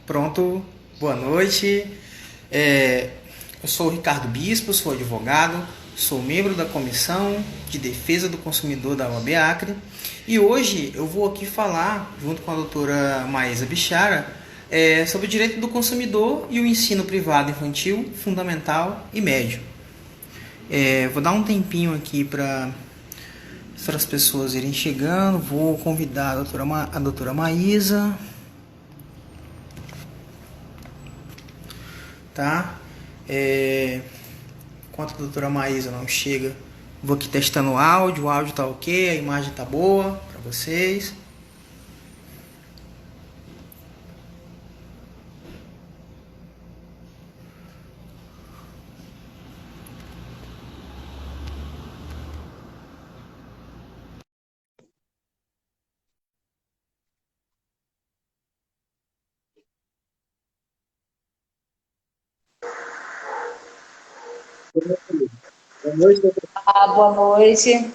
Pronto, boa noite. É, eu sou o Ricardo Bispo, sou advogado, sou membro da Comissão de Defesa do Consumidor da OAB Acre e hoje eu vou aqui falar, junto com a doutora Maísa Bichara, sobre o direito do consumidor e o ensino privado infantil, fundamental e médio. Vou dar um tempinho aqui para as pessoas irem chegando, vou convidar a doutora Maísa. Tá? Enquanto a doutora Maísa não chega, vou aqui testando o áudio tá ok, a imagem tá boa para vocês. Boa noite, doutora. Boa noite.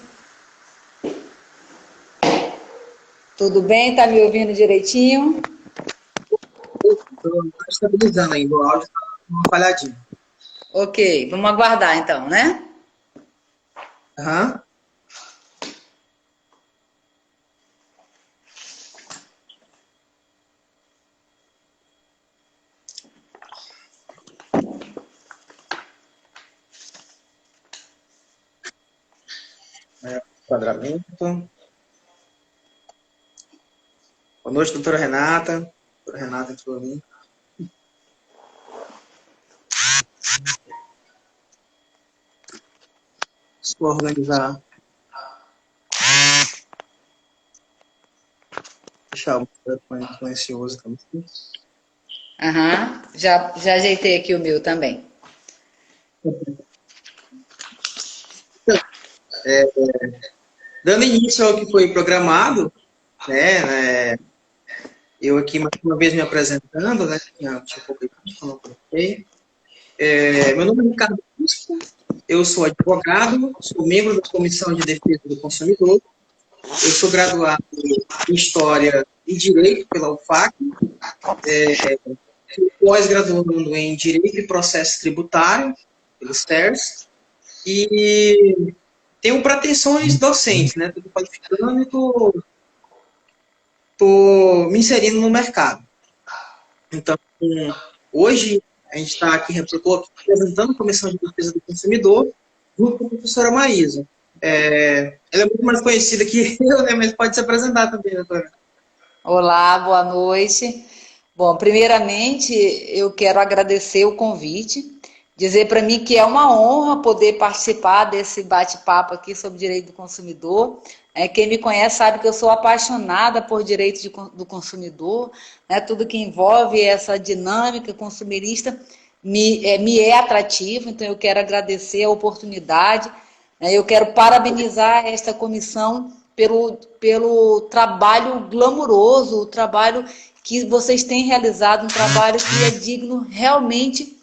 Tudo bem? Tá me ouvindo direitinho? Estou estabilizando ainda, o áudio tá uma falhadinha. Ok, vamos aguardar então, né? Aham. Enquadramento. Boa noite, doutora Renata. Doutora Renata entrou ali. Vou organizar. Deixar o telefone silencioso também. Já ajeitei aqui o meu também. Dando início ao que foi programado, né, eu aqui mais uma vez me apresentando, né, tinha pouco tempo que eu não coloquei. Meu nome é Ricardo Bispo, eu sou advogado, sou membro da Comissão de Defesa do Consumidor, eu sou graduado em História e Direito pela UFAC, sou pós-graduando em Direito e Processo Tributário, pelo STERS, e tenho pretensões docentes, né, estou qualificando e estou me inserindo no mercado. Então, hoje, a gente está aqui representando a Comissão de Defesa do Consumidor, junto com a professora Maísa. Ela é muito mais conhecida que eu, né, mas pode se apresentar também, doutora. Olá, boa noite. Bom, primeiramente, eu quero agradecer o convite, dizer para mim que é uma honra poder participar desse bate-papo aqui sobre direito do consumidor. Quem me conhece sabe que eu sou apaixonada por direito do consumidor, né? Tudo que envolve essa dinâmica consumerista me é atrativo, então eu quero agradecer a oportunidade, né? Eu quero parabenizar esta comissão pelo trabalho glamuroso, o trabalho que vocês têm realizado, um trabalho que é digno realmente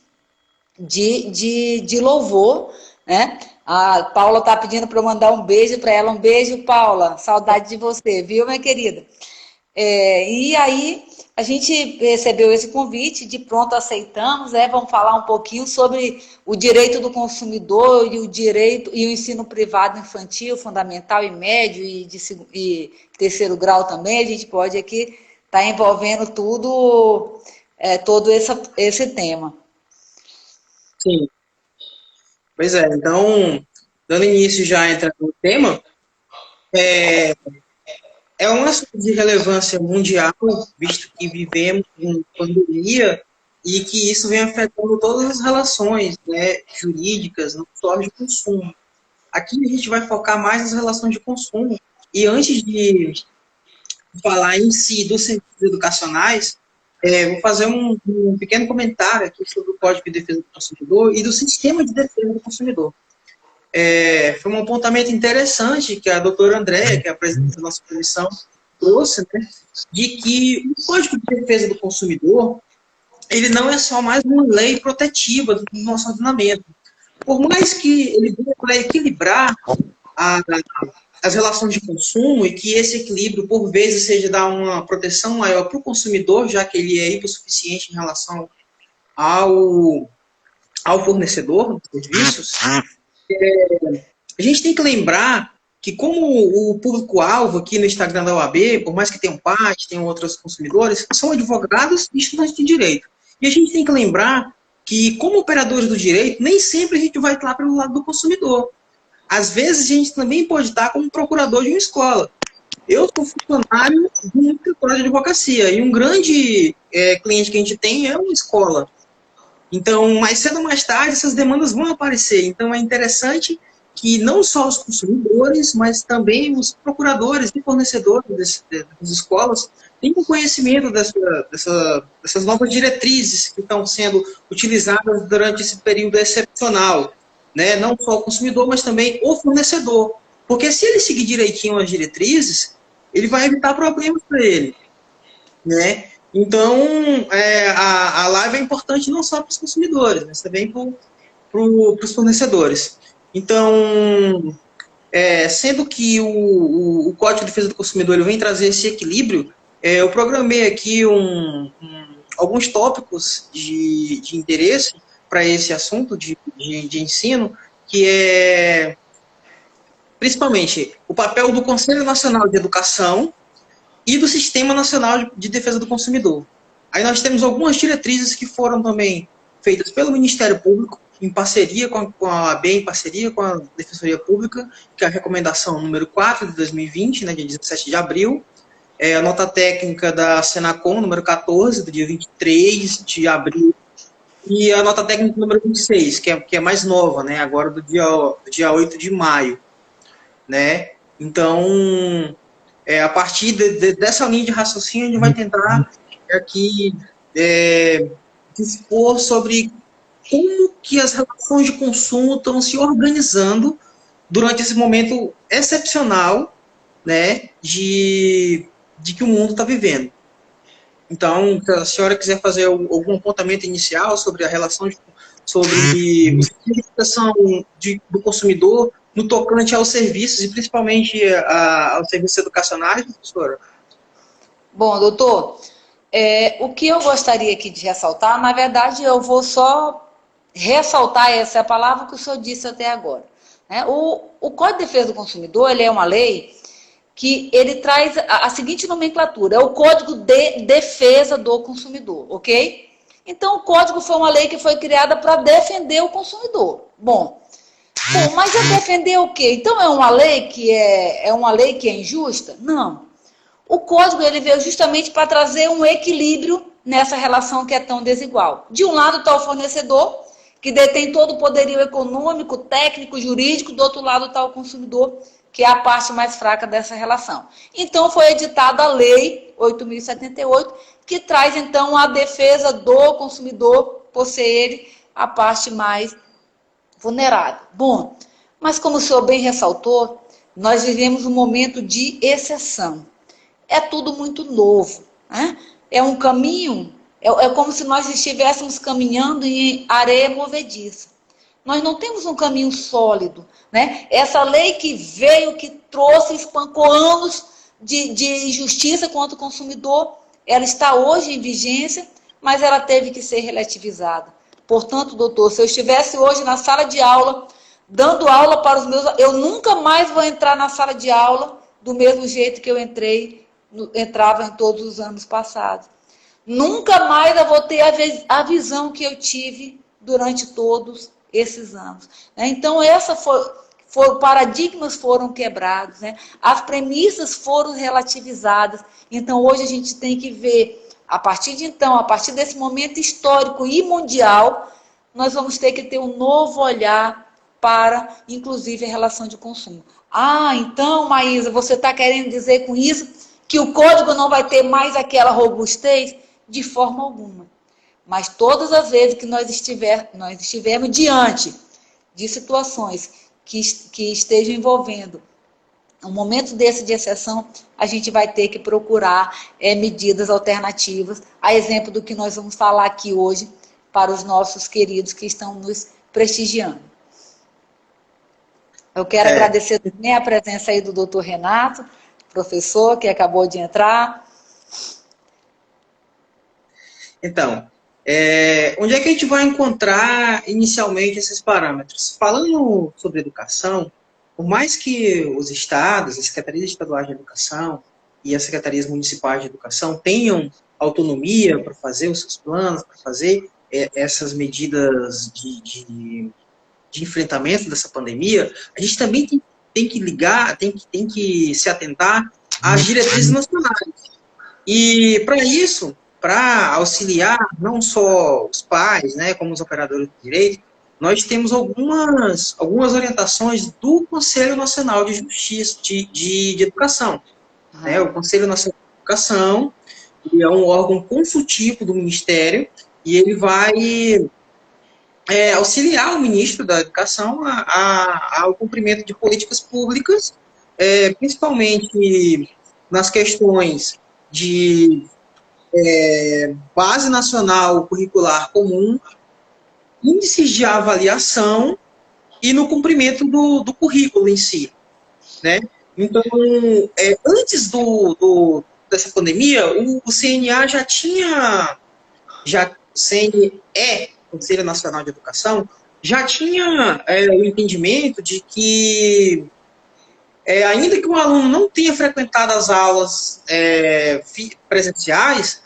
de louvor, né? A Paula está pedindo para eu mandar um beijo para ela. Um beijo, Paula. Saudade de você, viu, minha querida? E aí, a gente recebeu esse convite, de pronto aceitamos, vamos falar um pouquinho sobre o direito do consumidor e o direito e o ensino privado infantil, fundamental e médio e terceiro grau também. A gente pode aqui estar envolvendo todo esse tema. Sim. Pois é, então, dando início já entra no tema, é um assunto de relevância mundial, visto que vivemos em pandemia e que isso vem afetando todas as relações, né, jurídicas, não só de consumo. Aqui a gente vai focar mais nas relações de consumo. E antes de falar em si dos serviços educacionais, vou fazer um pequeno comentário aqui sobre o Código de Defesa do Consumidor e do sistema de defesa do consumidor. Foi um apontamento interessante que a doutora Andréa, que é a presidente da nossa comissão, trouxe, né, de que o Código de Defesa do Consumidor ele não é só mais uma lei protetiva do nosso ordenamento. Por mais que ele venha para equilibrar a as relações de consumo e que esse equilíbrio, por vezes, seja dar uma proteção maior para o consumidor, já que ele é hipossuficiente em relação ao, ao fornecedor de serviços. A gente tem que lembrar que, como o público-alvo aqui no Instagram da OAB, por mais que tenham pais, tenham outros consumidores, são advogados e estudantes de direito. E a gente tem que lembrar que, como operadores do direito, nem sempre a gente vai estar pelo lado do consumidor. Às vezes, a gente também pode estar como procurador de uma escola. Eu sou funcionário de um escritório de advocacia e um grande cliente que a gente tem é uma escola. Então, mais cedo ou mais tarde, essas demandas vão aparecer. Então, é interessante que não só os consumidores, mas também os procuradores e fornecedores das escolas tenham conhecimento dessas novas diretrizes que estão sendo utilizadas durante esse período excepcional. Né? Não só o consumidor, mas também o fornecedor. Porque se ele seguir direitinho as diretrizes, ele vai evitar problemas para ele. Né? Então, a live é importante não só para os consumidores, mas também para os fornecedores. Então, sendo que o Código de Defesa do Consumidor ele vem trazer esse equilíbrio, eu programei aqui alguns tópicos de interesse para esse assunto de ensino, que é, principalmente, o papel do Conselho Nacional de Educação e do Sistema Nacional de Defesa do Consumidor. Aí nós temos algumas diretrizes que foram também feitas pelo Ministério Público, em parceria com a OAB, em parceria com a Defensoria Pública, que é a recomendação número 4 de 2020, né, dia 17 de abril, a nota técnica da Senacom, número 14, do dia 23 de abril, e a nota técnica número 26, que é mais nova, né, agora do dia 8 de maio. Né? Então, a partir dessa linha de raciocínio, a gente vai tentar aqui dispor sobre como que as relações de consumo estão se organizando durante esse momento excepcional, né, de que o mundo está vivendo. Então, se a senhora quiser fazer algum apontamento inicial sobre a relação, sobre a significação do consumidor no tocante aos serviços, e principalmente aos serviços educacionais, professora? Bom, doutor, o que eu gostaria aqui de ressaltar, na verdade, eu vou só ressaltar essa palavra que o senhor disse até agora. Né? O Código de Defesa do Consumidor, ele é uma lei que ele traz a seguinte nomenclatura, é o Código de Defesa do Consumidor, ok? Então, o Código foi uma lei que foi criada para defender o consumidor. Bom, mas é defender o quê? Então, é uma lei que é injusta? Não. O Código ele veio justamente para trazer um equilíbrio nessa relação que é tão desigual. De um lado está o fornecedor, que detém todo o poderio econômico, técnico, jurídico, do outro lado está o consumidor, que é a parte mais fraca dessa relação. Então, foi editada a Lei 8.078, que traz, então, a defesa do consumidor, por ser ele a parte mais vulnerável. Bom, mas como o senhor bem ressaltou, nós vivemos um momento de exceção. É tudo muito novo. Né? É um caminho, é como se nós estivéssemos caminhando em areia movediça. Nós não temos um caminho sólido. Né? Essa lei que veio, que trouxe, espancou anos de injustiça contra o consumidor, ela está hoje em vigência, mas ela teve que ser relativizada. Portanto, doutor, se eu estivesse hoje na sala de aula, dando aula para os meus... Eu nunca mais vou entrar na sala de aula do mesmo jeito que eu entrava em todos os anos passados. Nunca mais eu vou ter a visão que eu tive durante todos esses anos. Então, paradigmas foram quebrados, né? As premissas foram relativizadas. Então, hoje a gente tem que ver, a partir desse momento histórico e mundial, nós vamos ter que ter um novo olhar para, inclusive, a relação de consumo. Então, Maísa, você está querendo dizer com isso que o código não vai ter mais aquela robustez? De forma alguma. Mas todas as vezes que nós estivermos diante de situações que estejam envolvendo um momento desse de exceção, a gente vai ter que procurar medidas alternativas, a exemplo do que nós vamos falar aqui hoje para os nossos queridos que estão nos prestigiando. Eu quero agradecer também a presença aí do doutor Renato, professor, que acabou de entrar. Então, onde é que a gente vai encontrar inicialmente esses parâmetros? Falando sobre educação, por mais que os estados, as secretarias estaduais de educação e as secretarias municipais de educação tenham autonomia para fazer os seus planos, para fazer essas medidas de enfrentamento dessa pandemia, a gente também tem que ligar, tem que se atentar às diretrizes nacionais. E para isso, para auxiliar não só os pais, né, como os operadores de direito, nós temos algumas orientações do Conselho Nacional de Justiça, de Educação. Né? O Conselho Nacional de Educação ele é um órgão consultivo do Ministério e ele vai auxiliar o ministro da Educação ao cumprimento de políticas públicas, principalmente nas questões de base nacional curricular comum, índices de avaliação e no cumprimento do currículo em si. Né? Então, antes dessa pandemia, o CNA CNE, Conselho Nacional de Educação, já tinha o entendimento de que, ainda que o aluno não tenha frequentado as aulas presenciais,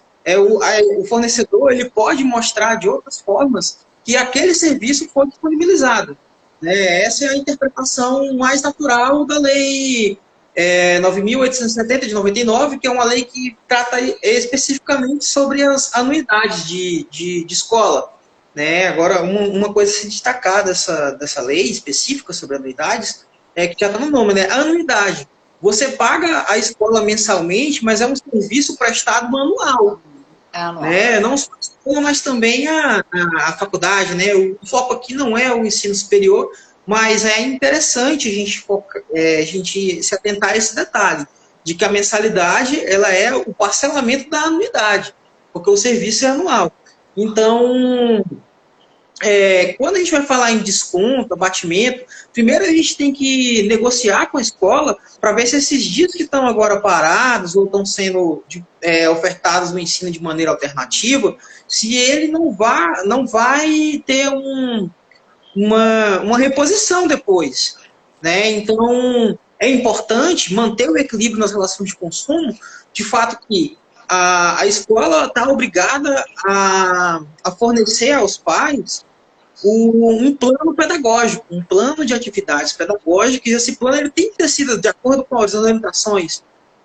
o fornecedor ele pode mostrar de outras formas que aquele serviço foi disponibilizado. Né? Essa é a interpretação mais natural da Lei 9.870 de 99, que é uma lei que trata especificamente sobre as anuidades de escola. Né? Agora, uma coisa a se destacar dessa lei específica sobre anuidades é que já está no nome, né? A anuidade. Você paga a escola mensalmente, mas é um serviço prestado manual. Né? Não só a escola, mas também a faculdade. Né? O foco aqui não é o ensino superior, mas é interessante a gente se atentar a esse detalhe, de que a mensalidade ela é o parcelamento da anuidade, porque o serviço é anual. Então, quando a gente vai falar em desconto, abatimento, primeiro a gente tem que negociar com a escola para ver se esses dias que estão agora parados ou estão sendo ofertados no ensino de maneira alternativa, se ele não vai ter uma reposição depois. Né? Então, é importante manter o equilíbrio nas relações de consumo, de fato que a escola está obrigada a fornecer aos pais um plano pedagógico, um plano de atividades pedagógicas, e esse plano ele tem que ter sido, de acordo com as orientações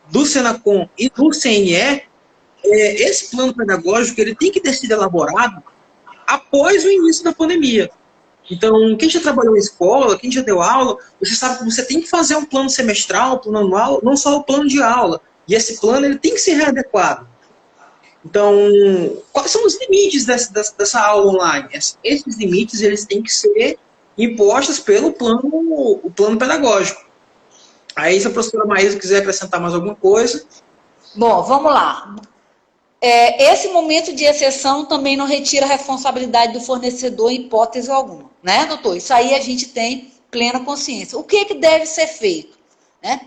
do Senacom e do CNE, esse plano pedagógico ele tem que ter sido elaborado após o início da pandemia. Então, quem já trabalhou em escola, quem já deu aula, você sabe que você tem que fazer um plano semestral, um plano anual, não só o plano de aula. E esse plano ele tem que ser readequado. Então, quais são os limites dessa aula online? Esses limites eles têm que ser impostos pelo o plano pedagógico. Aí, se a professora Maísa quiser acrescentar mais alguma coisa. Bom, vamos lá. Esse momento de exceção também não retira a responsabilidade do fornecedor em hipótese alguma, né, doutor? Isso aí a gente tem plena consciência. O que deve ser feito? Né?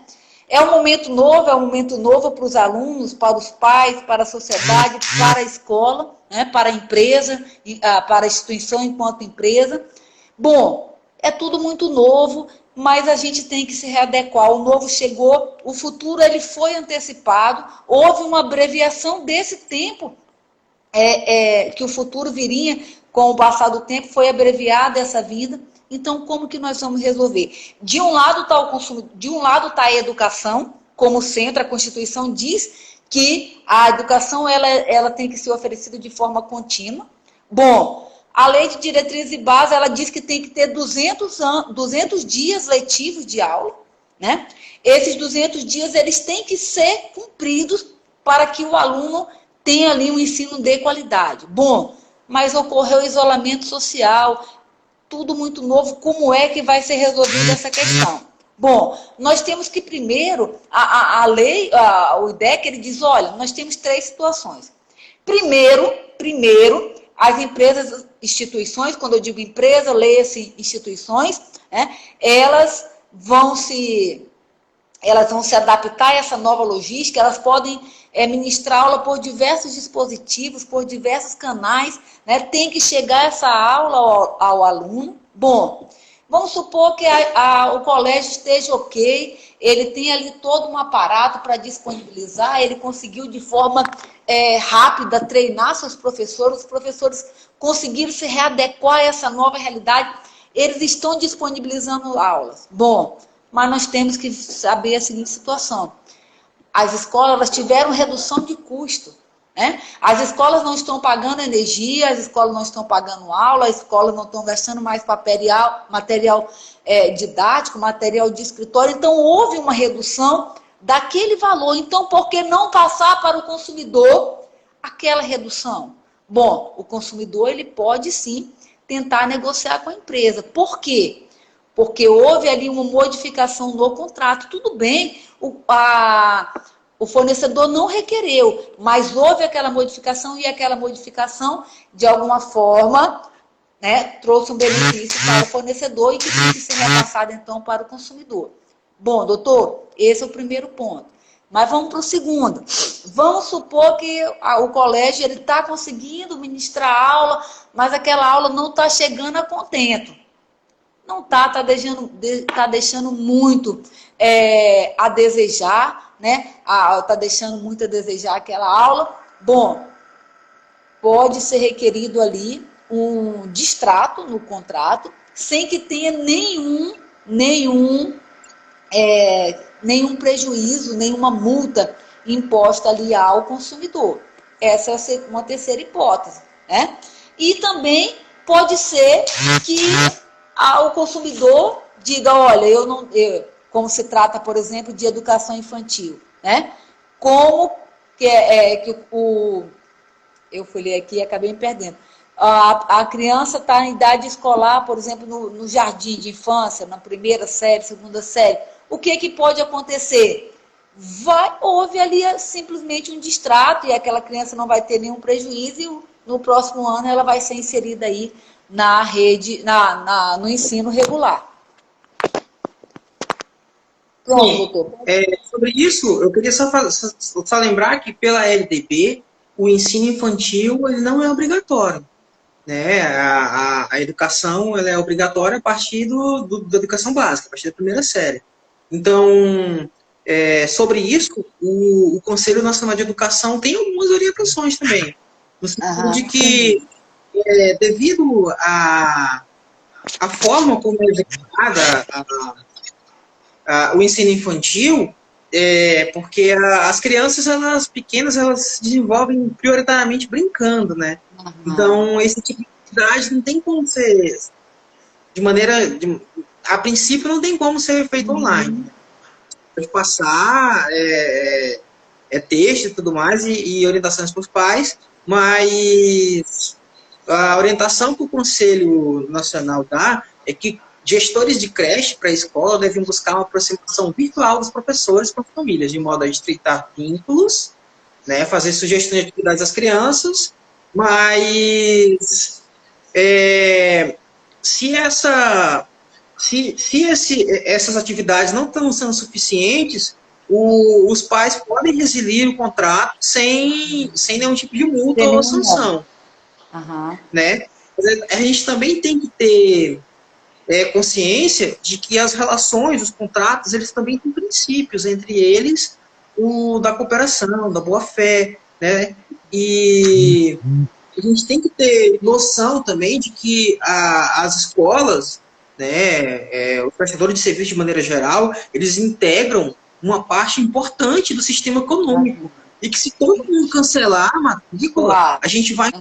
É um momento novo para os alunos, para os pais, para a sociedade, para a escola, né, para a empresa, para a instituição enquanto empresa. Bom, é tudo muito novo, mas a gente tem que se readequar. O novo chegou, o futuro ele foi antecipado, houve uma abreviação desse tempo que o futuro viria com o passar do tempo, foi abreviada essa vida. Então, como que nós vamos resolver? De um lado está o consumo, de um lado está a educação, como centro, a Constituição diz que a educação ela tem que ser oferecida de forma contínua. Bom, a Lei de Diretriz e Base, ela diz que tem que ter 200 dias letivos de aula, né? Esses 200 dias, eles têm que ser cumpridos para que o aluno tenha ali um ensino de qualidade. Bom, mas ocorreu o isolamento social, tudo muito novo, como é que vai ser resolvida essa questão? Bom, nós temos que primeiro, a lei, o IDEC, ele diz, olha, nós temos 3 situações. Primeiro, as empresas, instituições, quando eu digo empresa, leia-se instituições, né, elas elas vão se adaptar a essa nova logística, elas podem ministrar aula por diversos dispositivos, por diversos canais, né? Tem que chegar essa aula ao aluno. Bom, vamos supor que o colégio esteja ok, ele tem ali todo um aparato para disponibilizar, ele conseguiu de forma rápida treinar seus professores, os professores conseguiram se readequar a essa nova realidade, eles estão disponibilizando aulas. Bom, mas nós temos que saber a seguinte situação. As escolas elas tiveram redução de custo, né? As escolas não estão pagando energia, as escolas não estão pagando aula, as escolas não estão gastando mais material didático, material de escritório. Então, houve uma redução daquele valor. Então, por que não passar para o consumidor aquela redução? Bom, o consumidor ele pode sim tentar negociar com a empresa. Por quê? Porque houve ali uma modificação no contrato. Tudo bem, o fornecedor não requereu, mas houve aquela modificação e aquela modificação, de alguma forma, né, trouxe um benefício para o fornecedor e que tem que ser repassado, então, para o consumidor. Bom, doutor, esse é o primeiro ponto. Mas vamos para o segundo. Vamos supor que o colégio está conseguindo ministrar aula, mas aquela aula não está chegando a contento. Não está deixando muito a desejar, né? Está deixando muito a desejar aquela aula. Bom, pode ser requerido ali um distrato no contrato, sem que tenha nenhum prejuízo, nenhuma multa imposta ali ao consumidor. Essa é uma terceira hipótese, né? E também pode ser que o consumidor diga, olha, como se trata, por exemplo, de educação infantil, né? Como eu fui ler aqui e acabei me perdendo. A criança está em idade escolar, por exemplo, no jardim de infância, na primeira série, segunda série. O que pode acontecer? Houve ali simplesmente um distrato e aquela criança não vai ter nenhum prejuízo e no próximo ano ela vai ser inserida aí na rede, no ensino regular. Pronto, sim, doutor. Sobre isso, eu queria só lembrar que pela LDB, o ensino infantil ele não é obrigatório. Né? A educação ela é obrigatória a partir da educação básica, a partir da primeira série. Então, sobre isso, o Conselho Nacional de Educação tem algumas orientações também, no sentido de que, devido à forma como é executada o ensino infantil, porque as crianças elas pequenas elas se desenvolvem prioritariamente brincando, né? Uhum. Então esse tipo de atividade não tem como ser a princípio não tem como ser feito online. Pode passar texto e tudo mais e orientações para os pais, mas a orientação que o Conselho Nacional dá é que gestores de creche para a escola devem buscar uma aproximação virtual dos professores com as famílias, de modo a estreitar vínculos, né, fazer sugestões de atividades às crianças, mas se essas atividades não estão sendo suficientes, os pais podem resiliar o contrato sem nenhum tipo de multa ou sanção. Uhum. Né? A gente também tem que ter consciência de que as relações, os contratos, eles também têm princípios, entre eles o da cooperação, da boa-fé, né? E a gente tem que ter noção também de que as escolas, né, os prestadores de serviço de maneira geral, eles integram uma parte importante do sistema econômico. E que se todo mundo cancelar a matrícula, a gente vai ter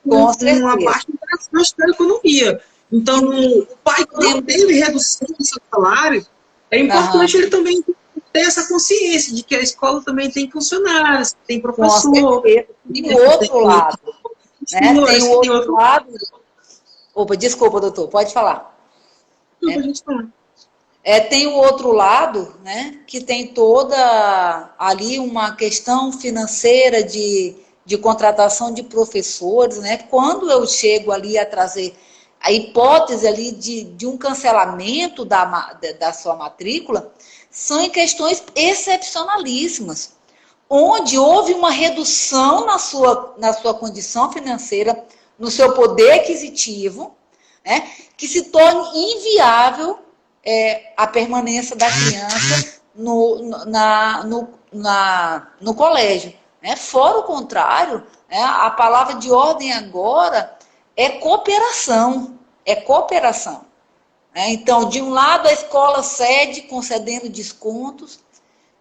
uma parte importante da economia. Então, o pai que não teve redução do seu salário, é importante ele também ter essa consciência de que a escola também tem funcionários, tem professor. Tem o outro lado. Tem o outro lado. Opa, desculpa, doutor, pode falar. Não, a gente falar. Tem o outro lado, né, que tem toda ali uma questão financeira de contratação de professores, né? Quando eu chego ali a trazer a hipótese ali de um cancelamento da sua matrícula são em questões excepcionalíssimas, onde houve uma redução na sua condição financeira, no seu poder aquisitivo, né, que se torne inviável a permanência da criança no colégio. Né? Fora o contrário, né, a palavra de ordem agora é cooperação. É cooperação. Né? Então, de um lado, a escola cede, concedendo descontos.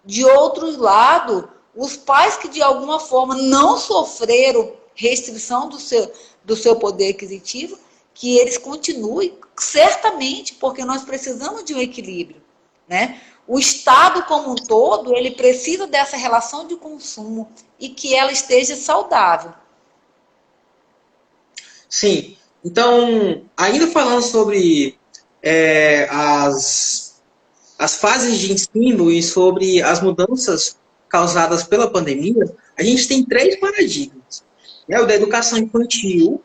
De outro lado, os pais que de alguma forma não sofreram restrição do seu poder aquisitivo, que eles continuem, certamente, porque nós precisamos de um equilíbrio. Né? O Estado como um todo, ele precisa dessa relação de consumo e que ela esteja saudável. Sim. Então, ainda falando sobre as fases de ensino e sobre as mudanças causadas pela pandemia, a gente tem 3 paradigmas. Né? O da educação infantil,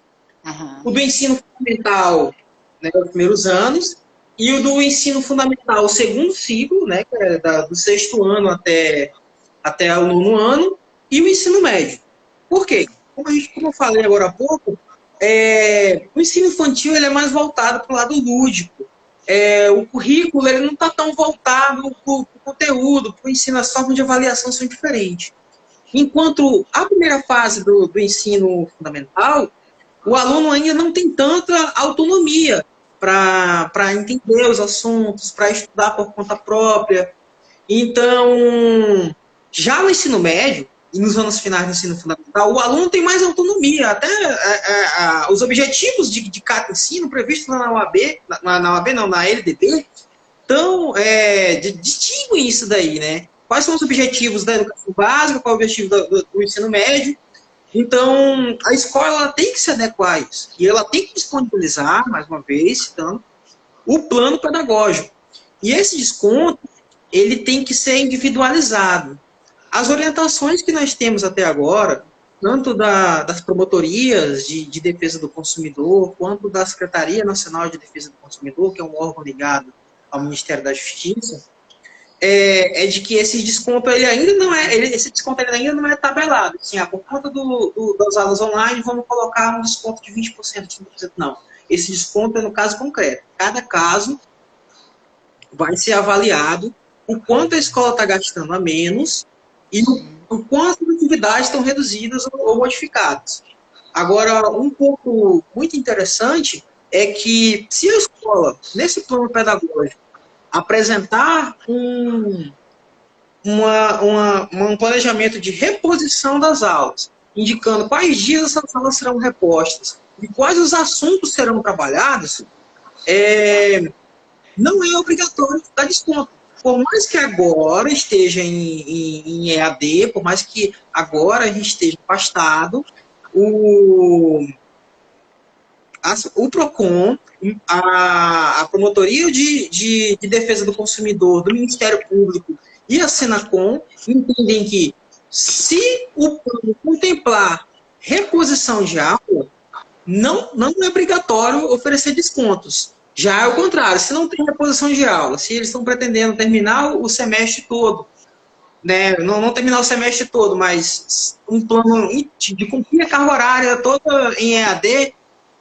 o do ensino fundamental, né, os primeiros anos, e o do ensino fundamental, o segundo ciclo, né, que é do 6º ano até o 9º ano, e o ensino médio. Por quê? Como eu falei agora há pouco, o ensino infantil ele é mais voltado para o lado lúdico. O currículo ele não está tão voltado para o conteúdo, para o ensino, as formas de avaliação são diferentes. Enquanto a primeira fase do ensino fundamental, o aluno ainda não tem tanta autonomia para entender os assuntos, para estudar por conta própria. Então, já no ensino médio, e nos anos finais do ensino fundamental, o aluno tem mais autonomia. Até os objetivos de cada ensino previstos na UAB, na LDB, então, distinguem isso daí, né? Quais são os objetivos da educação básica, qual é o objetivo do ensino médio. Então, a escola ela tem que se adequar a isso. E ela tem que disponibilizar, mais uma vez, citando, o plano pedagógico. E esse desconto, ele tem que ser individualizado. As orientações que nós temos até agora, tanto das promotorias de defesa do consumidor, quanto da Secretaria Nacional de Defesa do Consumidor, que é um órgão ligado ao Ministério da Justiça, de que esse desconto ele ainda não é tabelado. Assim, por conta das aulas online, vamos colocar um desconto de 20%, 30%. Não. Esse desconto é no caso concreto. Cada caso vai ser avaliado o quanto a escola está gastando a menos e o quanto as atividades estão reduzidas ou modificadas. Agora, um ponto muito interessante é que se a escola, nesse plano pedagógico, apresentar um planejamento de reposição das aulas, indicando quais dias essas aulas serão repostas e quais os assuntos serão trabalhados, não é obrigatório dar desconto. Por mais que agora esteja em EAD, por mais que agora a gente esteja afastado, o PROCON, a Promotoria de Defesa do Consumidor, do Ministério Público e a Senacom entendem que, se o plano contemplar reposição de aula, não é obrigatório oferecer descontos. Já é o contrário, se não tem reposição de aula, se eles estão pretendendo terminar o semestre todo, né, não terminar o semestre todo, mas um plano de cumprir a carga horária toda em EAD,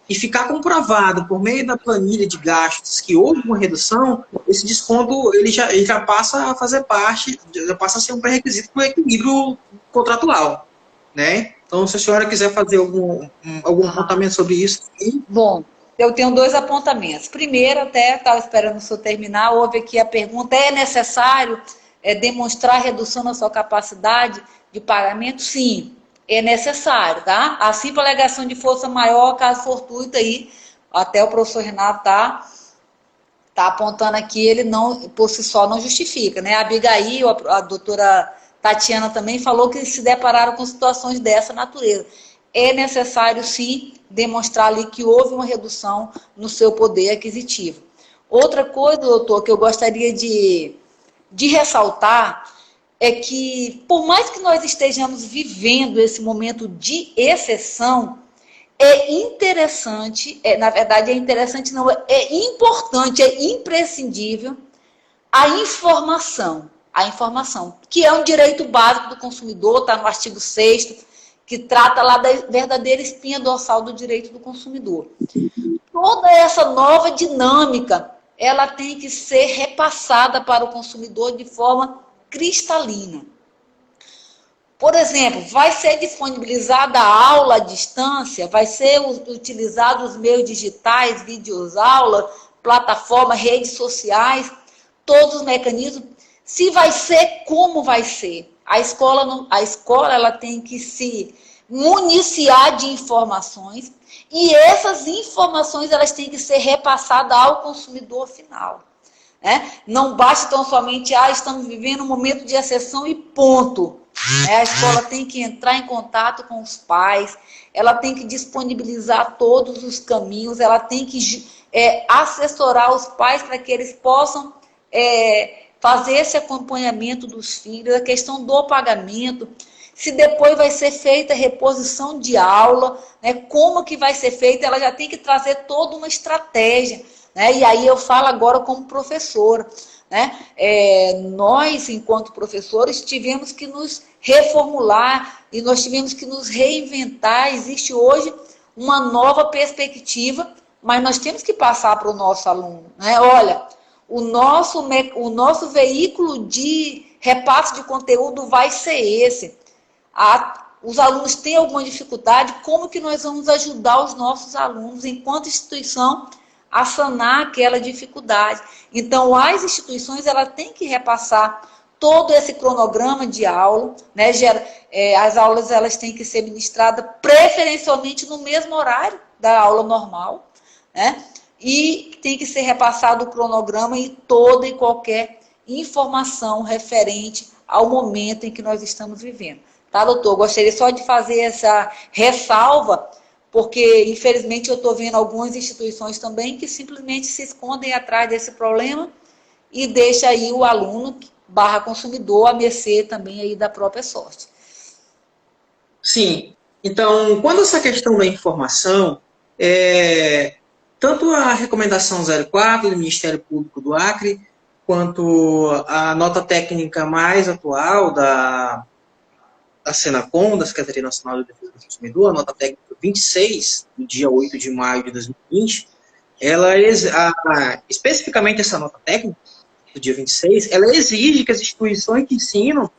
e ficar comprovado por meio da planilha de gastos que houve uma redução, esse desconto ele já passa a fazer parte, já passa a ser um pré-requisito para o equilíbrio contratual. Né? Então, se a senhora quiser fazer algum apontamento sobre isso. Sim. Bom, eu tenho 2 apontamentos. Primeiro, até estava esperando o senhor terminar, houve aqui a pergunta, é necessário demonstrar redução na sua capacidade de pagamento? Sim. É necessário, tá? Assim, para alegação de força maior, caso fortuito aí, até o professor Renato tá apontando aqui, ele não, por si só, não justifica, né? A Abigail, a doutora Tatiana também falou que se depararam com situações dessa natureza. É necessário, sim, demonstrar ali que houve uma redução no seu poder aquisitivo. Outra coisa, doutor, que eu gostaria de ressaltar é que, por mais que nós estejamos vivendo esse momento de exceção, é interessante, na verdade é interessante não, é importante, é imprescindível a informação, que é um direito básico do consumidor, está no artigo 6º, que trata lá da verdadeira espinha dorsal do direito do consumidor. Toda essa nova dinâmica, ela tem que ser repassada para o consumidor de forma cristalina. Por exemplo, vai ser disponibilizada a aula à distância, vai ser utilizado os meios digitais, videoaula, plataforma, redes sociais, todos os mecanismos. Se vai ser, como vai ser? A escola ela tem que se municiar de informações e essas informações elas têm que ser repassadas ao consumidor final. Né? Não basta tão somente, estamos vivendo um momento de exceção e ponto. A escola tem que entrar em contato com os pais, ela tem que disponibilizar todos os caminhos, ela tem que assessorar os pais para que eles possam fazer esse acompanhamento dos filhos, a questão do pagamento, se depois vai ser feita a reposição de aula, né, como que vai ser feita, ela já tem que trazer toda uma estratégia. Né? E aí eu falo agora como professora. Né? Nós, enquanto professores, tivemos que nos reformular e nós tivemos que nos reinventar. Existe hoje uma nova perspectiva, mas nós temos que passar para o nosso aluno. Né? Olha, o nosso veículo de repasse de conteúdo vai ser esse. Os alunos têm alguma dificuldade, como que nós vamos ajudar os nossos alunos, enquanto instituição, a sanar aquela dificuldade. Então, as instituições elas têm que repassar todo esse cronograma de aula, né? As aulas elas têm que ser ministradas preferencialmente no mesmo horário da aula normal, né? E tem que ser repassado o cronograma e toda e qualquer informação referente ao momento em que nós estamos vivendo. Tá, doutor? Gostaria só de fazer essa ressalva, porque, infelizmente, eu estou vendo algumas instituições também que simplesmente se escondem atrás desse problema e deixa aí o aluno / consumidor à mercê também aí da própria sorte. Sim. Então, quando essa questão da informação, tanto a recomendação 04 do Ministério Público do Acre, quanto a nota técnica mais atual da Senacom, da Secretaria Nacional de Defesa do Consumidor, a nota técnica 26, do dia 8 de maio de 2020, ela, especificamente essa nota técnica, do dia 26, ela exige que as instituições que ensinam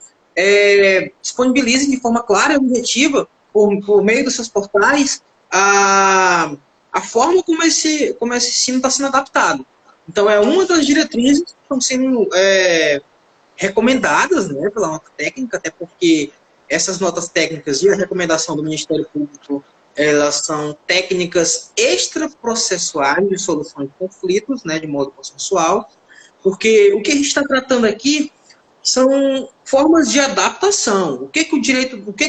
disponibilizem de forma clara e objetiva, por meio dos seus portais, a forma como esse ensino está sendo adaptado. Então, é uma das diretrizes que estão sendo recomendadas, né, pela nota técnica, até porque essas notas técnicas e a recomendação do Ministério Público, elas são técnicas extraprocessuais de solução de conflitos, né, de modo consensual, porque o que a gente está tratando aqui são formas de adaptação. O que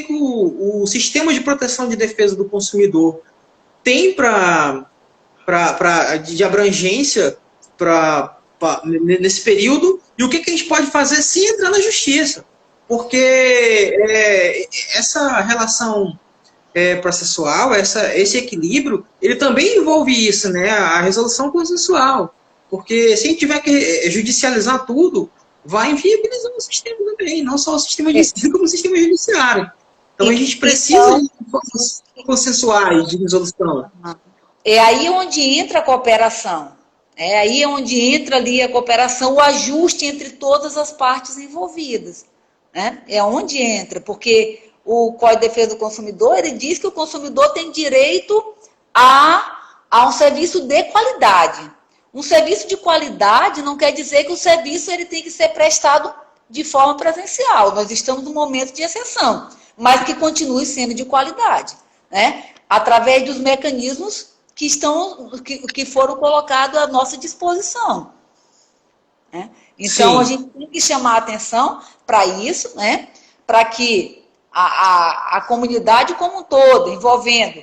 o sistema de proteção de defesa do consumidor tem de abrangência nesse período, e o que a gente pode fazer sem entrar na justiça. Porque essa relação processual, esse equilíbrio, ele também envolve isso, né, a resolução consensual. Porque se a gente tiver que judicializar tudo, vai inviabilizar o sistema também, não só o sistema de ensino, como o sistema judiciário. Então a gente precisa de formas consensuais de resolução. É aí onde entra a cooperação. É aí onde entra ali a cooperação, o ajuste entre todas as partes envolvidas. Né? É onde entra, porque o Código de Defesa do Consumidor, ele diz que o consumidor tem direito a um serviço de qualidade. Um serviço de qualidade não quer dizer que o serviço ele tem que ser prestado de forma presencial. Nós estamos num momento de exceção, mas que continue sendo de qualidade, né? Através dos mecanismos que foram colocados à nossa disposição. Né? Então, a gente tem que chamar a atenção para isso, né? Para que a comunidade como um todo, envolvendo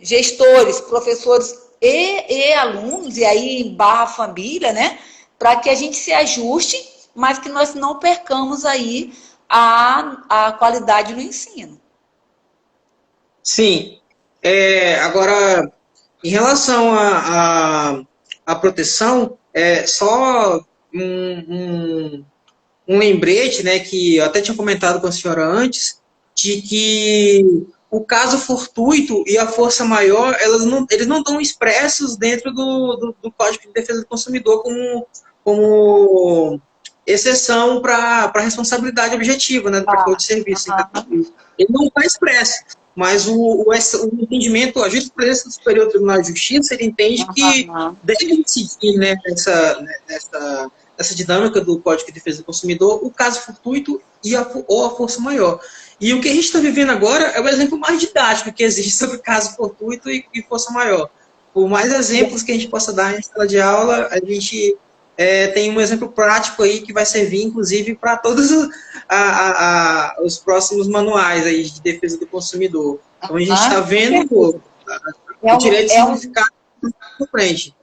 gestores, professores e alunos, e aí / família, né? Para que a gente se ajuste, mas que nós não percamos aí a qualidade no ensino. Sim. Agora, em relação à proteção, só um lembrete, né, que eu até tinha comentado com a senhora antes, de que o caso fortuito e a força maior, eles não estão expressos dentro do Código de Defesa do Consumidor como exceção para a responsabilidade objetiva, né, do prestador de serviço. Então, ele não está expresso, mas o entendimento, a jurisprudência do Superior Tribunal de Justiça, ele entende que deve seguir, né, essa dinâmica do Código de Defesa do Consumidor, o caso fortuito ou a força maior. E o que a gente está vivendo agora é o exemplo mais didático que existe sobre caso fortuito e força maior. Por mais exemplos que a gente possa dar em sala de aula, a gente tem um exemplo prático aí que vai servir, inclusive, para todos os próximos manuais aí de defesa do consumidor. Então, a gente está vendo o direito de significado na frente.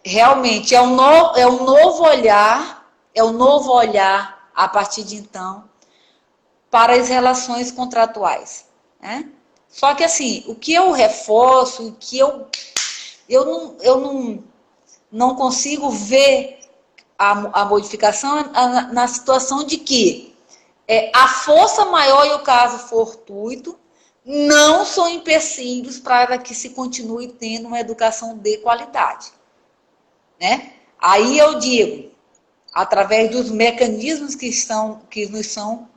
Realmente, é um novo olhar, a partir de então, para as relações contratuais, né? Só que, assim, o que eu reforço, o que eu não consigo ver a modificação na situação de que a força maior e o caso fortuito não são empecilhos para que se continue tendo uma educação de qualidade, né? Aí eu digo, através dos mecanismos que nos são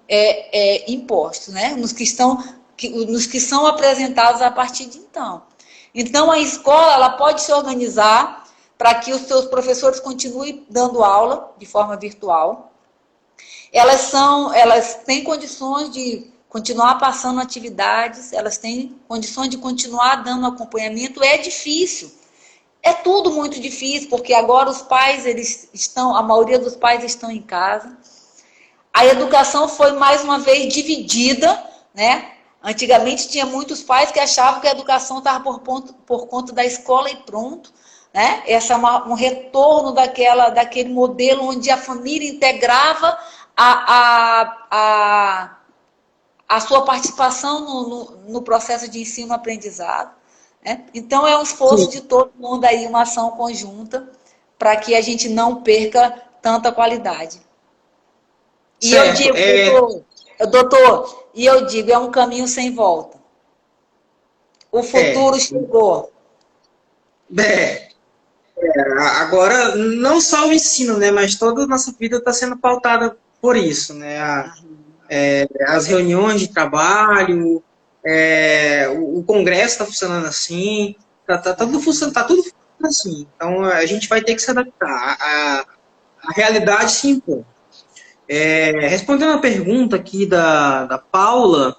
impostos, né? nos que são apresentados a partir de então. Então, a escola ela pode se organizar para que os seus professores continuem dando aula de forma virtual. Elas têm condições de continuar passando atividades, elas têm condições de continuar dando acompanhamento. É difícil. É tudo muito difícil, porque agora os pais, a maioria dos pais estão em casa. A educação foi, mais uma vez, dividida, né? Antigamente tinha muitos pais que achavam que a educação estava por conta da escola e pronto, né? Essa é um retorno daquele modelo onde a família integrava a sua participação no processo de ensino-aprendizado. Então, é um esforço de todo mundo aí, uma ação conjunta, para que a gente não perca tanta qualidade. E certo, eu digo, doutor, é um caminho sem volta. O futuro chegou. Agora, não só o ensino, né, mas toda a nossa vida está sendo pautada por isso, né? As reuniões de trabalho, o Congresso está funcionando assim, tá tudo funcionando assim. Então, a gente vai ter que se adaptar. A realidade se impõe. Respondendo a pergunta aqui da Paula,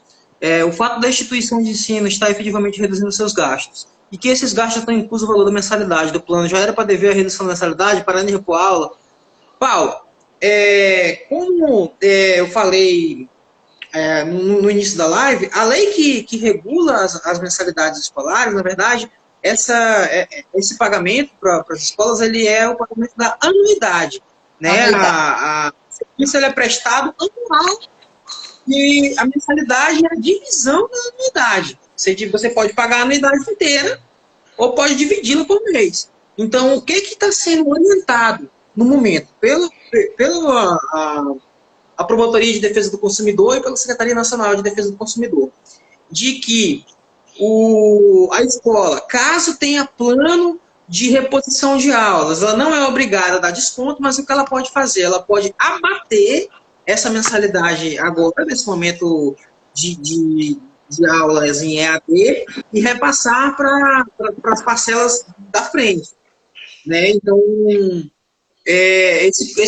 o fato da instituição de ensino estar efetivamente reduzindo seus gastos e que esses gastos estão inclusos no valor da mensalidade do plano, já era para dever a redução da mensalidade, parando de repor a aula? Paula, como eu falei no início da live, a lei que regula as mensalidades escolares, na verdade, esse pagamento para as escolas, ele é o pagamento da anuidade, né? O serviço ele é prestado anual e a mensalidade é a divisão da anuidade. Você pode pagar a anuidade inteira ou pode dividi-la por mês. Então, o que está sendo orientado no momento pela Promotoria de Defesa do Consumidor e pela Secretaria Nacional de Defesa do Consumidor, de que a escola, caso tenha plano de reposição de aulas, ela não é obrigada a dar desconto, mas o que ela pode fazer? Ela pode abater essa mensalidade agora, nesse momento de aulas em EAD, e repassar para as parcelas da frente, né? Então,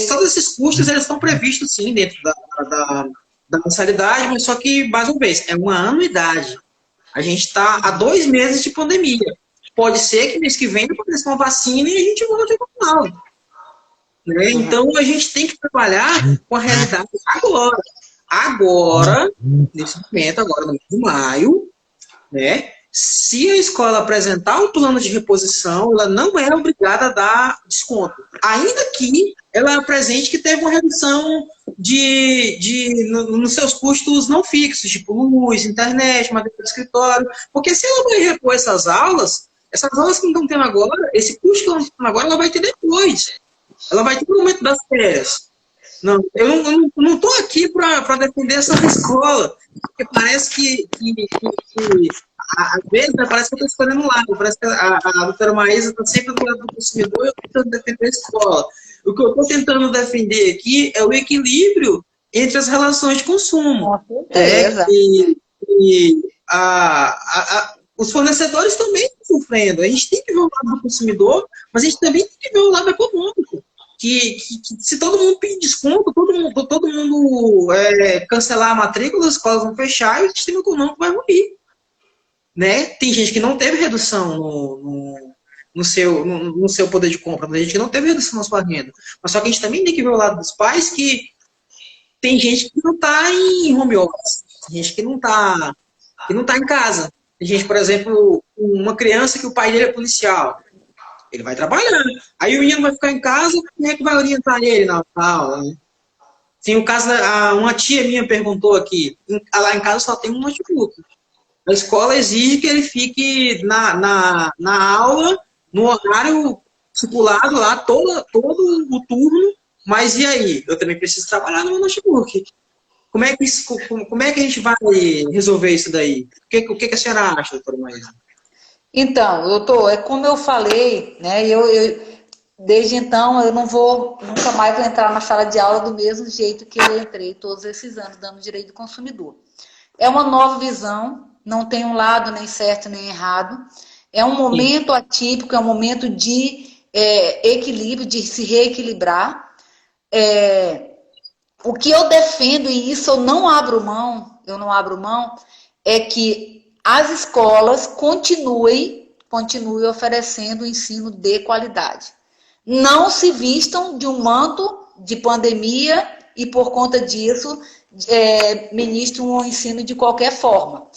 todos esses custos eles estão previstos, sim, dentro da mensalidade, mas só que, mais uma vez, é uma anuidade. A gente está há 2 meses de pandemia. Pode ser que mês que vem apareça uma vacina e a gente volte ao normal. Né? Então, a gente tem que trabalhar com a realidade agora. Agora, nesse momento, agora no mês de maio, né, Se a escola apresentar um plano de reposição, ela não é obrigada a dar desconto. Ainda que ela apresente que teve uma redução nos seus custos não fixos, tipo luz, internet, matéria de escritório. Porque se ela vai repor essas aulas que não estão tendo agora, esse custo que ela não está tendo agora, ela vai ter depois. Ela vai ter no momento das férias. Não, eu não estou aqui para defender essa escola, porque parece que às vezes, né, parece que eu estou escolhendo um lado, parece que a doutora Maísa está sempre do lado do consumidor e eu estou tentando defender a escola. O que eu estou tentando defender aqui é o equilíbrio entre as relações de consumo. Com certeza. Os fornecedores também estão sofrendo. A gente tem que ver o lado do consumidor, mas a gente também tem que ver o lado econômico. Que se todo mundo pedir desconto, todo mundo cancelar a matrícula, as escolas vão fechar e o sistema econômico vai ruir. Né? Tem gente que não teve redução no seu poder de compra, tem gente que não teve redução na sua renda. Mas só que a gente também tem que ver o lado dos pais, que tem gente que não está em home office, tem gente que não está em casa. Tem gente, por exemplo, uma criança que o pai dele é policial. Ele vai trabalhar. Aí o menino vai ficar em casa, como é que vai orientar ele na aula? Né? Tem o caso, uma tia minha perguntou aqui, lá em casa só tem um notebook. A escola exige que ele fique na aula, no horário estipulado lá, todo o turno, mas e aí? Eu também preciso trabalhar no meu notebook. Como é que a gente vai resolver isso daí? O que a senhora acha, doutora Maísa? Então, é como eu falei, né? Desde então eu não vou, nunca mais vou entrar na sala de aula do mesmo jeito que eu entrei todos esses anos, dando direito do consumidor. É uma nova visão, não tem um lado nem certo nem errado. É um momento atípico, é um momento de equilíbrio, de se reequilibrar. O que eu defendo, e isso eu não abro mão, é que as escolas continuem oferecendo ensino de qualidade. Não se vistam de um manto de pandemia e, por conta disso, ministram um ensino de qualquer forma.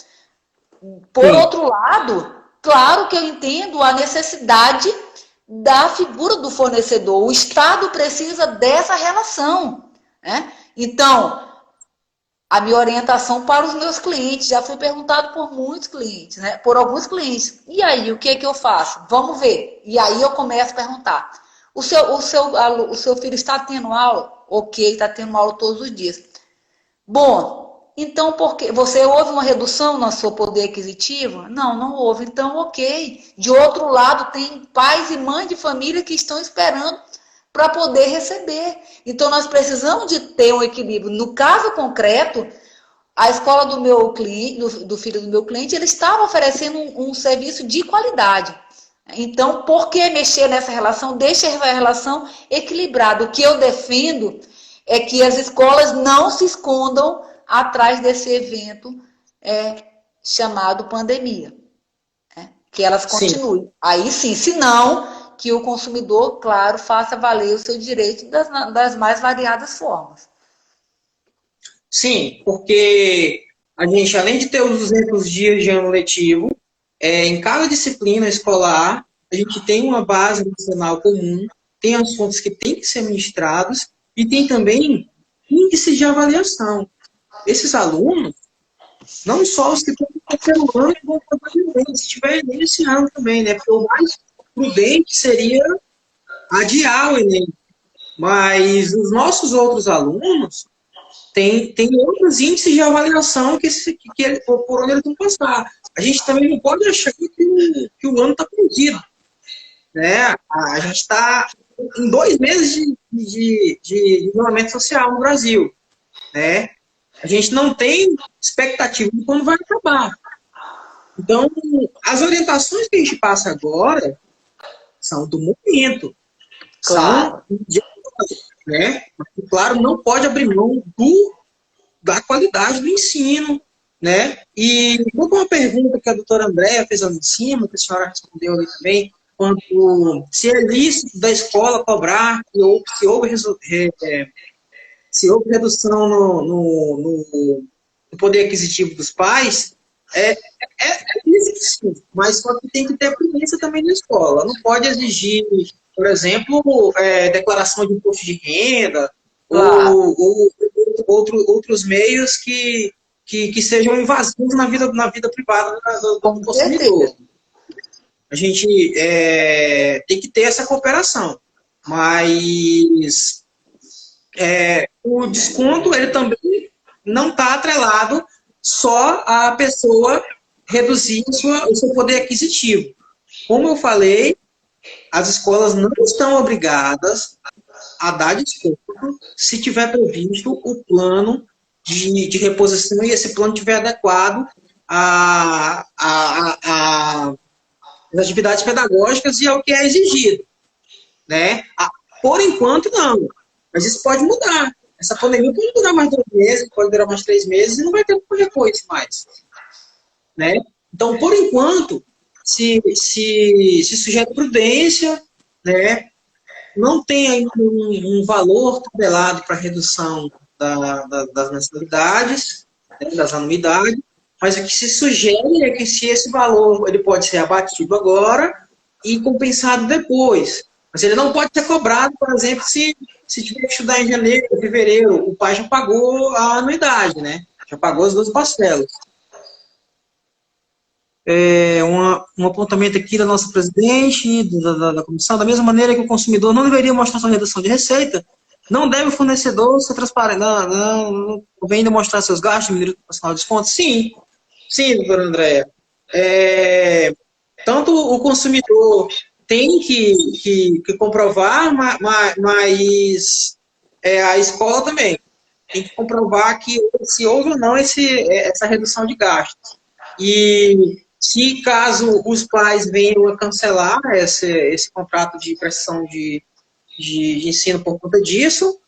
Por outro lado, claro que eu entendo a necessidade da figura do fornecedor. O Estado precisa dessa relação. Né? Então, a minha orientação para os meus clientes, já fui perguntado por muitos clientes, né? Por alguns clientes. E aí, o que é que eu faço? Vamos ver. E aí eu começo a perguntar. O seu filho está tendo aula? Ok, está tendo aula todos os dias. Bom, então por quê? Você houve uma redução no seu poder aquisitivo? Não, não houve. Então, ok. De outro lado, tem pais e mães de família que estão esperando para poder receber. Então, nós precisamos de ter um equilíbrio. No caso concreto, a escola do meu cliente, do filho do meu cliente, ele estava oferecendo um serviço de qualidade. Então, por que mexer nessa relação? Deixa a relação equilibrada. O que eu defendo é que as escolas não se escondam atrás desse evento chamado pandemia. Que elas continuem. Sim. Aí sim, se não, que o consumidor, claro, faça valer o seu direito das mais variadas formas. Sim, porque a gente, além de ter os 200 dias de ano letivo, em cada disciplina escolar, a gente tem uma base nacional comum, tem assuntos que têm que ser ministrados e tem também índices de avaliação. Esses alunos, não só os que estão no terceiro ano, vão fazer se tiver Enem esse ano também, né? Porque o mais prudente seria adiar o Enem. Mas os nossos outros alunos têm outros índices de avaliação por onde eles vão passar. A gente também não pode achar que o ano está perdido. Né? A gente está em 2 meses de isolamento social no Brasil. Né? A gente não tem expectativa de quando vai acabar. Então, as orientações que a gente passa agora são do momento. Claro. Né? Mas, claro, não pode abrir mão da qualidade do ensino. Né? E uma pergunta que a doutora Andréa fez ali em cima, que a senhora respondeu ali também, quanto se é lícito da escola cobrar, se houve redução no poder aquisitivo dos pais, é lícito mas só que tem que ter prudência também na escola. Não pode exigir, por exemplo, declaração de imposto de renda, Claro, outros meios que sejam invasivos na vida privada do com consumidor. certeza. A gente tem que ter essa cooperação, mas o desconto ele também não está atrelado só à pessoa reduzir o seu poder aquisitivo. Como eu falei, as escolas não estão obrigadas a dar desconto se tiver previsto o plano de reposição e esse plano estiver adequado às atividades pedagógicas e ao que é exigido. Né? Por enquanto, não. Mas isso pode mudar. Essa pandemia pode durar mais 2 meses, pode durar mais 3 meses e não vai ter como repor isso mais. Né? Então, por enquanto, se sugere prudência, né? Não tem ainda um valor tabelado para redução das mensalidades, né, das anuidades, mas o que se sugere é que se esse valor ele pode ser abatido agora e compensado depois. Mas ele não pode ser cobrado, por exemplo, se tiver que estudar em janeiro, fevereiro, o pai já pagou a anuidade, né? Já pagou as 12 parcelas. Um apontamento aqui da nossa presidente, da comissão, da mesma maneira que o consumidor não deveria mostrar sua redução de receita, não deve o fornecedor ser transparente, não vem demonstrar seus gastos, diminuir o personal de desconto? Sim, sim, doutora Andréa. Tanto o consumidor tem que comprovar, mas a escola também tem que comprovar que se houve ou não essa redução de gastos. E se caso os pais venham a cancelar esse contrato de prestação de ensino por conta disso,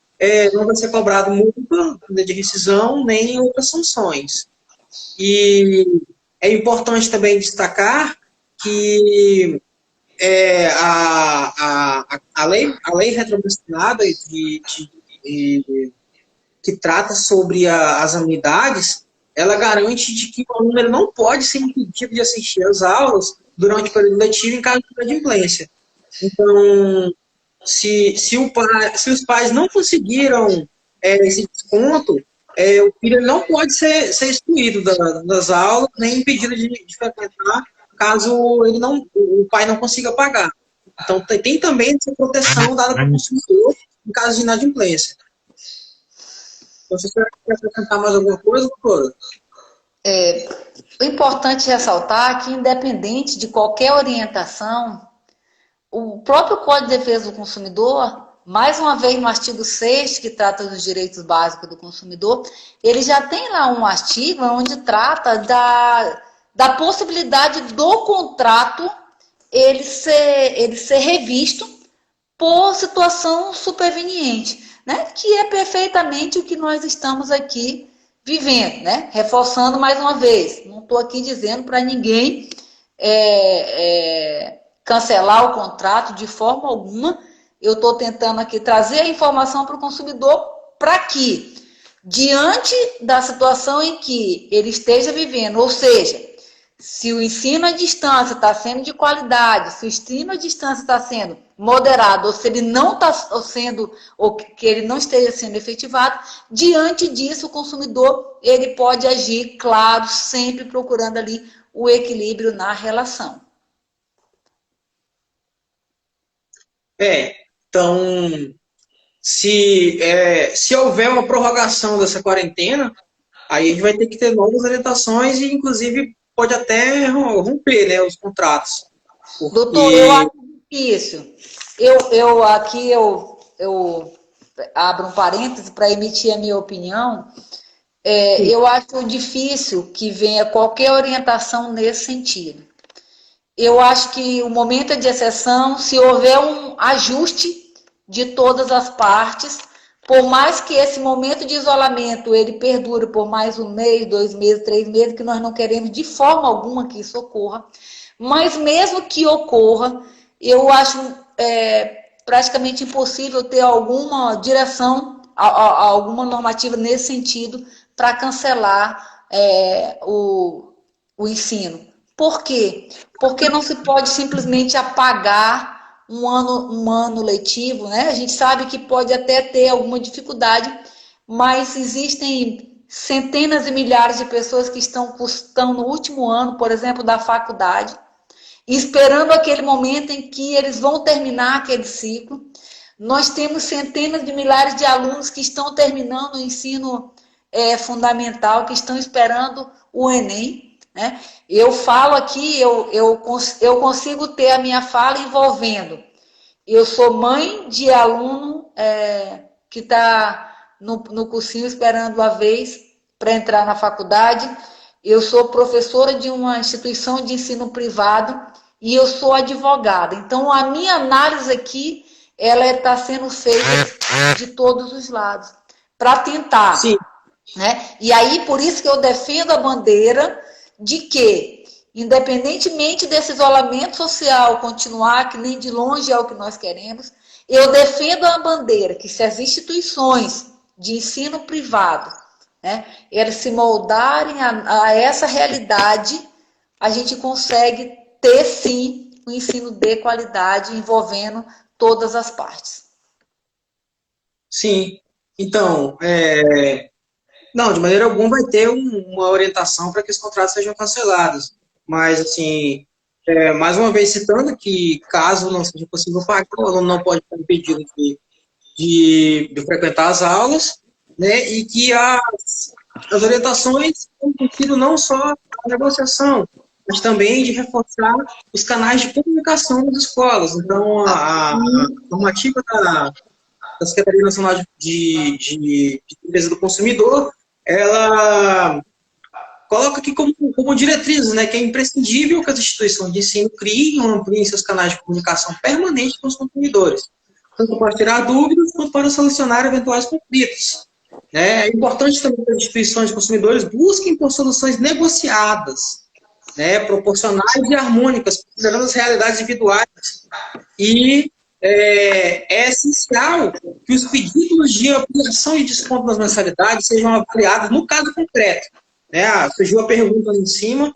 não vai ser cobrado multa de rescisão nem outras sanções. E é importante também destacar que a lei retromissionada que trata sobre as anuidades, ela garante de que o aluno ele não pode ser impedido de assistir às aulas durante o período letivo em caso de inadimplência. Então, se os pais não conseguiram esse desconto, o filho não pode ser excluído das aulas, nem impedido de frequentar, caso o pai não consiga pagar. Então, tem também essa proteção dada para o consumidor em caso de inadimplência. Então, se você quer acrescentar mais alguma coisa, doutora? O importante é ressaltar é que, independente de qualquer orientação, o próprio Código de Defesa do Consumidor, mais uma vez no artigo 6, que trata dos direitos básicos do consumidor, ele já tem lá um artigo onde trata da possibilidade do contrato ele ser revisto por situação superveniente, né? Que é perfeitamente o que nós estamos aqui vivendo, né? Reforçando mais uma vez, não estou aqui dizendo para ninguém cancelar o contrato de forma alguma. Eu estou tentando aqui trazer a informação para o consumidor para que, diante da situação em que ele esteja vivendo, ou seja, se o ensino à distância está sendo de qualidade, se o ensino à distância está sendo moderado, ou se ele não está sendo, ou que ele não esteja sendo efetivado, diante disso o consumidor ele pode agir, claro, sempre procurando ali o equilíbrio na relação. Então, se houver uma prorrogação dessa quarentena, aí a gente vai ter que ter novas orientações e, inclusive, pode até romper, né, os contratos. Porque... Doutor, eu acho difícil. Eu abro um parêntese para emitir a minha opinião. Eu acho difícil que venha qualquer orientação nesse sentido. Eu acho que o momento é de exceção, se houver um ajuste de todas as partes, por mais que esse momento de isolamento ele perdure por mais 1 mês, 2 meses, 3 meses, que nós não queremos de forma alguma que isso ocorra, mas mesmo que ocorra, eu acho praticamente impossível ter alguma direção, alguma normativa nesse sentido para cancelar o ensino. Por quê? Porque não se pode simplesmente apagar um ano letivo, né? A gente sabe que pode até ter alguma dificuldade, mas existem centenas e milhares de pessoas que estão no último ano, por exemplo, da faculdade, esperando aquele momento em que eles vão terminar aquele ciclo. Nós temos centenas de milhares de alunos que estão terminando o ensino fundamental, que estão esperando o Enem, né? Eu falo aqui, eu consigo ter a minha fala envolvendo. Eu sou mãe de aluno que está no cursinho esperando a vez para entrar na faculdade. Eu sou professora de uma instituição de ensino privado e eu sou advogada. Então, a minha análise aqui, ela está sendo feita de todos os lados, para tentar. Sim. Né? E aí, por isso que eu defendo a bandeira de que, independentemente desse isolamento social continuar, que nem de longe é o que nós queremos, eu defendo a bandeira que se as instituições de ensino privado, né, elas se moldarem a essa realidade, a gente consegue ter, sim, um ensino de qualidade envolvendo todas as partes. Sim. Então, não, de maneira alguma vai ter uma orientação para que os contratos sejam cancelados. Mas, assim, mais uma vez citando que, caso não seja possível pagar, o aluno não pode estar impedido de frequentar as aulas, né, e que as orientações têm sentido não só a negociação, mas também de reforçar os canais de comunicação das escolas. Então, a normativa da Secretaria Nacional de Defesa do Consumidor, ela coloca aqui como diretrizes, né, que é imprescindível que as instituições de ensino criem ou ampliem seus canais de comunicação permanente com os consumidores, tanto para tirar dúvidas quanto para solucionar eventuais conflitos. É importante também que as instituições de consumidores busquem por soluções negociadas, né, proporcionais e harmônicas, considerando as realidades individuais. E é essencial que os pedidos de ampliação e desconto nas mensalidades sejam avaliados no caso concreto. Né? Surgiu a pergunta ali em cima,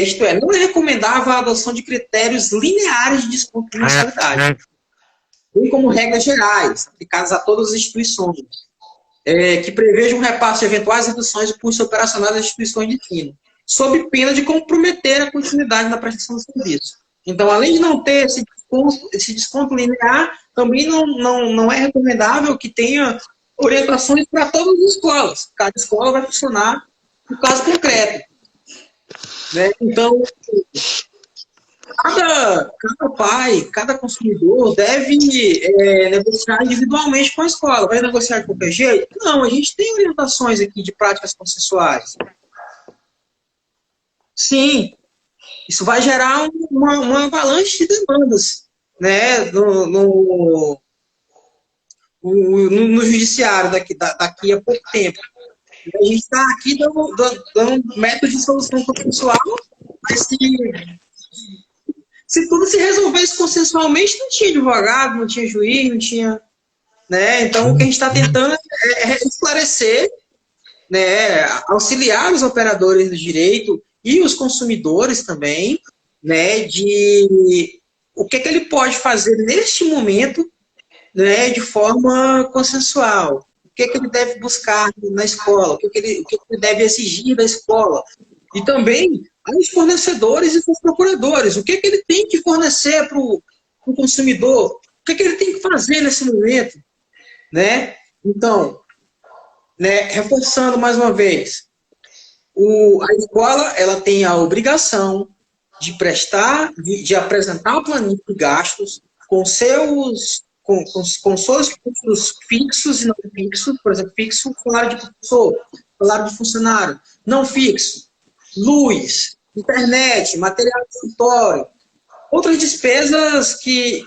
isto é, não é recomendável a adoção de critérios lineares de desconto de mensalidade, bem como regras gerais, aplicadas a todas as instituições, que prevejam um repasse de eventuais reduções de custos operacionais das instituições de ensino, sob pena de comprometer a continuidade da prestação do serviço. Então, além de não ter esse desconto linear, também não é recomendável que tenha orientações para todas as escolas. Cada escola vai funcionar no caso concreto. Né? Então, cada pai, cada consumidor deve negociar individualmente com a escola. Vai negociar de qualquer jeito? Não, a gente tem orientações aqui de práticas consensuais. Sim, isso vai gerar uma avalanche de demandas, né, no judiciário daqui a pouco tempo. A gente está aqui dando método de solução consensual, mas se tudo se resolvesse consensualmente, não tinha advogado, não tinha juiz, não tinha... Né? Então, o que a gente está tentando é esclarecer, né, auxiliar os operadores do direito e os consumidores também, né, de o que ele pode fazer neste momento, né, de forma consensual. O que ele deve buscar na escola, o que ele deve exigir da escola. E também aos fornecedores e aos procuradores. O que ele tem que fornecer para o consumidor? O que ele tem que fazer nesse momento? Né? Então, né, reforçando mais uma vez, a escola ela tem a obrigação de apresentar o planilha de gastos com seus custos fixos e não fixos, por exemplo, fixo, salário de professor, salário de funcionário, não fixo, luz, internet, material de escritório, outras despesas que